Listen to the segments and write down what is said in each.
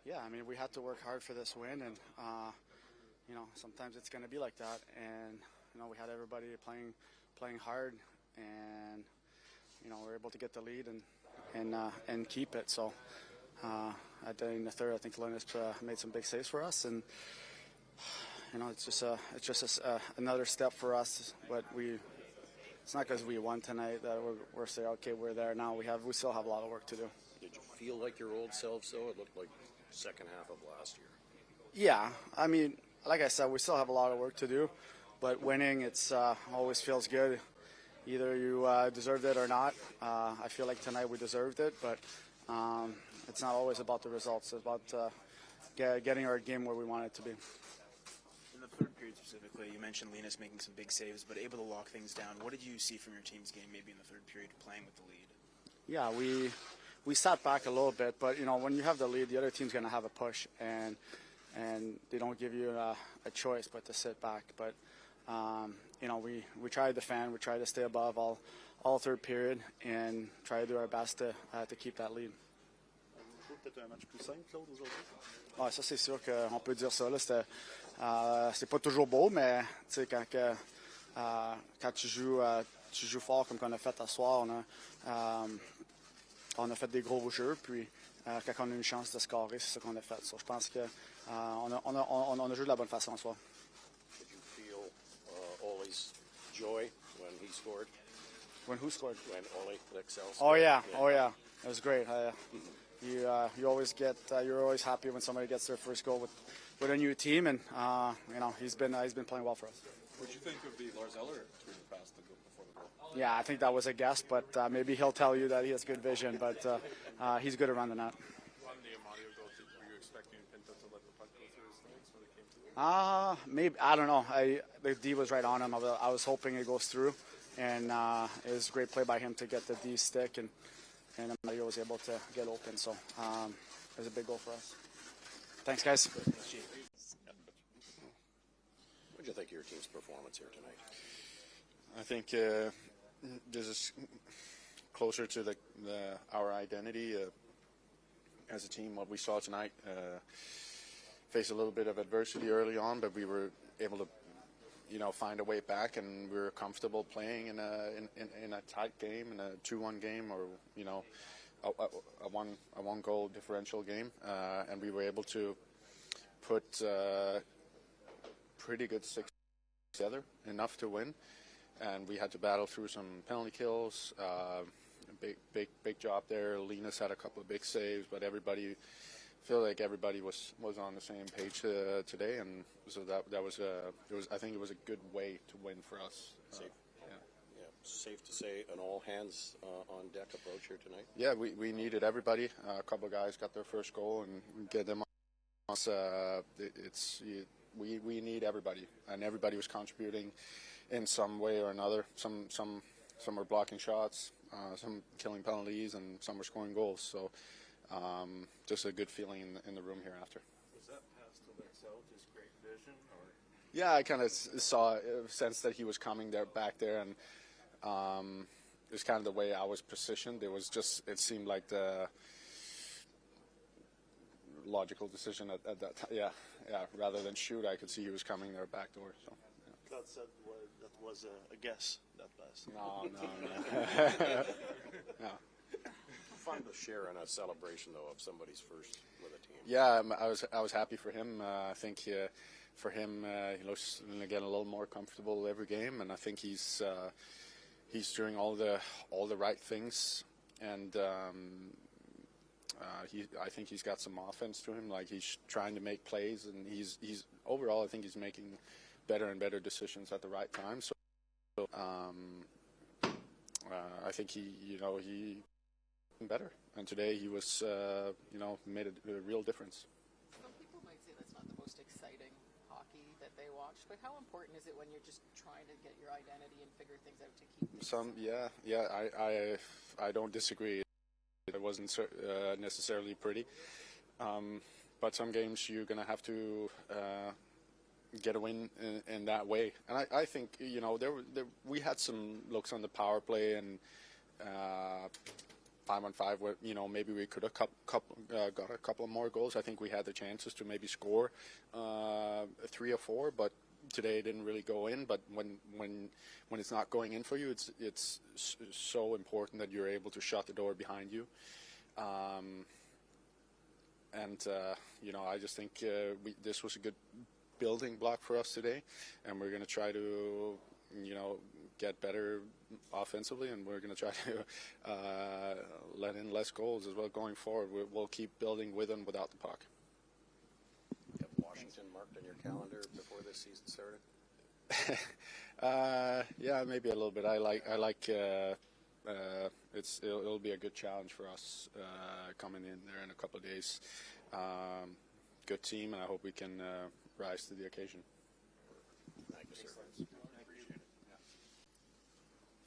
Yeah, I mean, we had to work hard for this win, and sometimes it's going to be like that. And we had everybody playing hard, and we were able to get the lead and keep it. So in the third, I think Linus made some big saves for us, and it's just another step for us. But it's not because we won tonight that we're saying, okay, we're there now. We still have a lot of work to do. Did you feel like your old selves, though? It looked like second half of last year. Yeah, I mean, like I said, we still have a lot of work to do, but winning, it's always feels good. Either you deserved it or not. I feel like tonight we deserved it, but it's not always about the results. It's about getting our game where we want it to be. In the third period specifically, you mentioned Linus making some big saves, but able to lock things down. What did you see from your team's game maybe in the third period playing with the lead? Yeah, we sat back a little bit, but when you have the lead, the other team's going to have a push, and they don't give you a choice but to sit back. But we try to defend, we try to stay above all third period, and try to do our best to keep that lead. Peut-être un match plus simple, Claude, aujourd'hui? Ah, ça c'est sûr qu'on peut dire ça. C'était pas toujours beau, mais quand tu joues fort comme qu'on a fait ce soir, on a fait des gros jeux, puis quand on a eu une chance de scorer, c'est ce qu'on a fait. So, je pense que on a joué de la bonne façon ce soir. Did you feel Ole's joy when he scored? When who scored? When Olle Lycksell scored? Oh yeah, it was great. You always you're always happy when somebody gets their first goal with a new team, and he's been playing well for us. What do you think of the Lars Eller screen pass before the goal? Yeah, I think that was a guess, but maybe he'll tell you that he has good vision. But he's good around the net. On the Amadio goal, were you expecting Pinto to let the puck go through his legs when it came to it? Maybe, I don't know. The D was right on him. I was hoping it goes through, and it was a great play by him to get the D stick, and Amadio was able to get open. So it was a big goal for us. Thanks, guys. What did you think of your team's performance here tonight? I think this is closer to our identity as a team. What we saw tonight, faced a little bit of adversity early on, but we were able to, find a way back, and we were comfortable playing in a tight game, in a 2-1 game, or a one goal differential game, and we were able to put pretty good six together, enough to win. And we had to battle through some penalty kills. Big job there. Linus had a couple of big saves, but feel like everybody was on the same page today, and so that was I think it was a good way to win for us. Safe. Yeah. Safe to say an all hands on deck approach here tonight. Yeah, we needed everybody. A couple of guys got their first goal, and get them on. We need everybody, and everybody was contributing in some way or another. Some were blocking shots, some killing penalties, and some were scoring goals. So just a good feeling in the room here after. Was that pass to Lycksell just great vision, or? Yeah, I kind of sensed that he was coming back there, and it was kind of the way I was positioned. It seemed like the logical decision at that time. Yeah, rather than shoot, I could see he was coming there back door. So. Claude said that was a guess, that pass. No. No. Fun to share in a celebration, though, of somebody's first with a team. Yeah, I was happy for him. I think for him, he looks getting a little more comfortable every game, and I think he's doing all the right things, and I think he's got some offense to him. Like, he's trying to make plays, and he's overall, I think he's making better and better decisions at the right time. So I think he better, and today he was made a real difference. Some people might say that's not the most exciting hockey that they watch, but how important is it when you're just trying to get your identity and figure things out to keep? I don't disagree. It wasn't necessarily pretty, but some games you're gonna have to get a win in that way. And I think we had some looks on the power play, and 5-on-5, where maybe we could have got a couple of more goals. I think we had the chances to maybe score 3 or 4, but today it didn't really go in. But when it's not going in for you, it's so important that you're able to shut the door behind you. I just think this was a good building block for us today, and we're going to try to get better offensively, and we're going to try to let in less goals as well going forward. We'll keep building with and without the puck. You have Washington marked on your calendar before this season started? Yeah, maybe a little bit. I like it'll be a good challenge for us coming in there in a couple of days. Good team, and I hope we can rise to the occasion. Thank you, sir.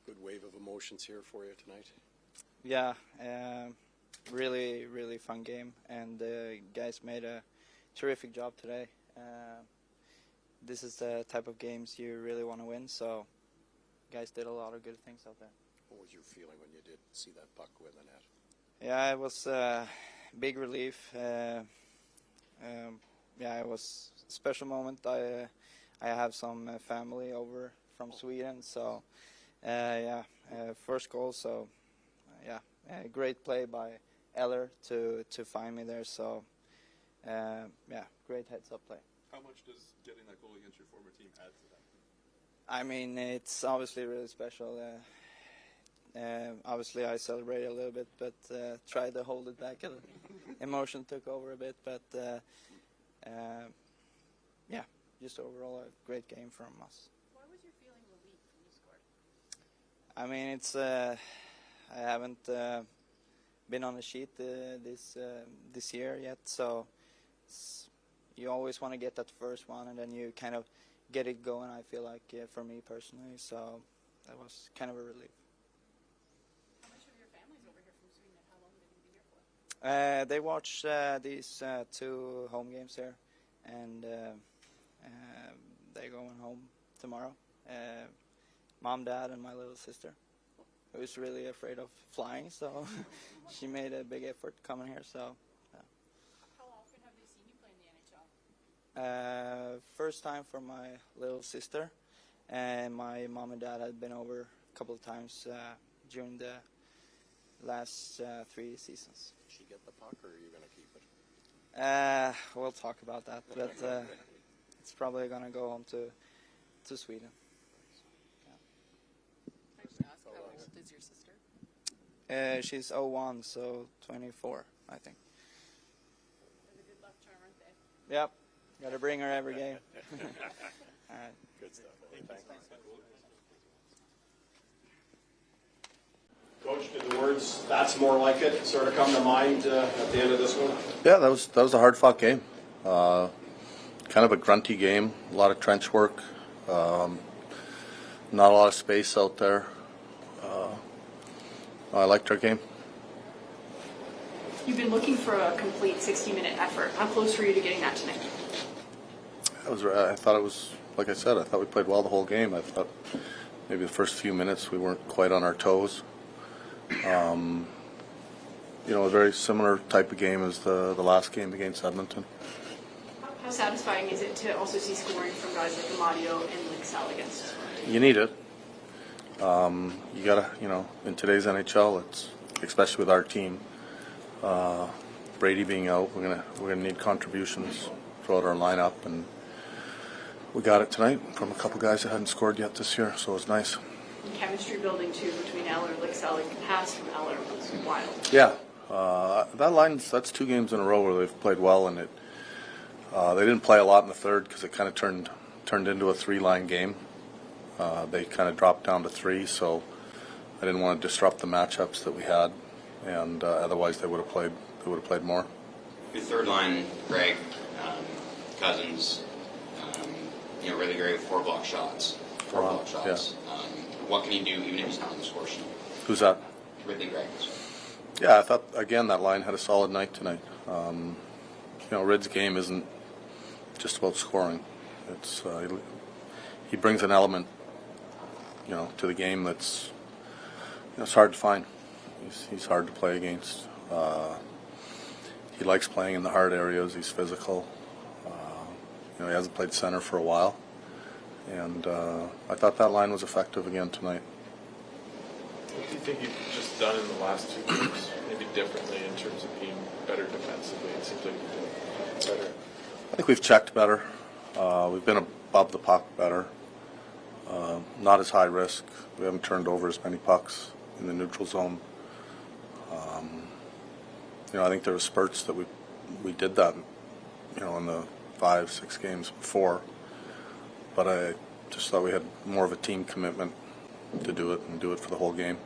Good wave of emotions here for you tonight. Yeah, really, really fun game, and the guys made a terrific job today. This is the type of games you really want to win, so guys did a lot of good things out there. What was your feeling when you did see that puck win the net? Yeah, it was a big relief. It was a special moment. I have some family over from Sweden, so first goal. So great play by Eller to find me there. So great heads up play. How much does getting that goal against your former team add to that? I mean, it's obviously really special. Obviously, I celebrated a little bit, but tried to hold it back. Emotion took over a bit, but just overall a great game from us. What was your feeling relief when you scored? I mean, it's I haven't been on the sheet this year yet, so you always want to get that first one, and then you kind of get it going. I feel like for me personally, so that was kind of a relief. How much of your family's over here from Sweden, and how long did you be here for? They watch these 2 home games here, and they're going home tomorrow. Mom, Dad, and my little sister, who is really afraid of flying, so she made a big effort coming here. So, How often have they seen you play in the NHL? First time for my little sister, and my mom and dad had been over a couple of times during the last 3 seasons. Did she get the puck, or are you going to keep it? We'll talk about that, but it's probably going to go home to Sweden. Can I just ask, how old is your sister? She's 01, so 24, I think. They're the good luck charm, aren't they? Yep, got to bring her every game. All right. Good stuff. Thanks. Coach, did the words "that's more like it" sort of come to mind at the end of this one? Yeah, that was a hard-fought game. Kind of a grunty game, a lot of trench work, not a lot of space out there. I liked our game. You've been looking for a complete 60-minute effort. How close were you to getting that tonight? I thought it was, like I said, I thought we played well the whole game. I thought maybe the first few minutes we weren't quite on our toes. A very similar type of game as the last game against Edmonton. How satisfying is it to also see scoring from guys like Amadio and Lycksell against us? You need it. You gotta, in today's NHL, it's especially with our team, Brady being out, we're gonna need contributions throughout our lineup, and we got it tonight from a couple guys that hadn't scored yet this year, so it was nice. And chemistry building too between Eller and Lycksell, and pass from Eller was wild. Yeah, that's 2 games in a row where they've played well, and they didn't play a lot in the third because it kind of turned into a 3-line game. They kind of dropped down to 3, so I didn't want to disrupt the matchups that we had, and otherwise they would have played more. Your third line, Greg, Cousins, really great with 4-block shots. 4-block shots. Yeah. What can he do even if he's not on the score sheet? Who's that? Ridley Gregg. Yeah, I thought again that line had a solid night tonight. Rid's game isn't just about scoring. It's he brings an element, to the game that's it's hard to find. He's hard to play against. He likes playing in the hard areas. He's physical. He hasn't played center for a while. And I thought that line was effective again tonight. What do you think you've just done in the last 2 games, maybe differently in terms of being better defensively? It seems like you're doing better. I think we've checked better. We've been above the puck better. Not as high risk. We haven't turned over as many pucks in the neutral zone. I think there were spurts that we did that, in the 5-6 games before. But I just thought we had more of a team commitment to do it and do it for the whole game.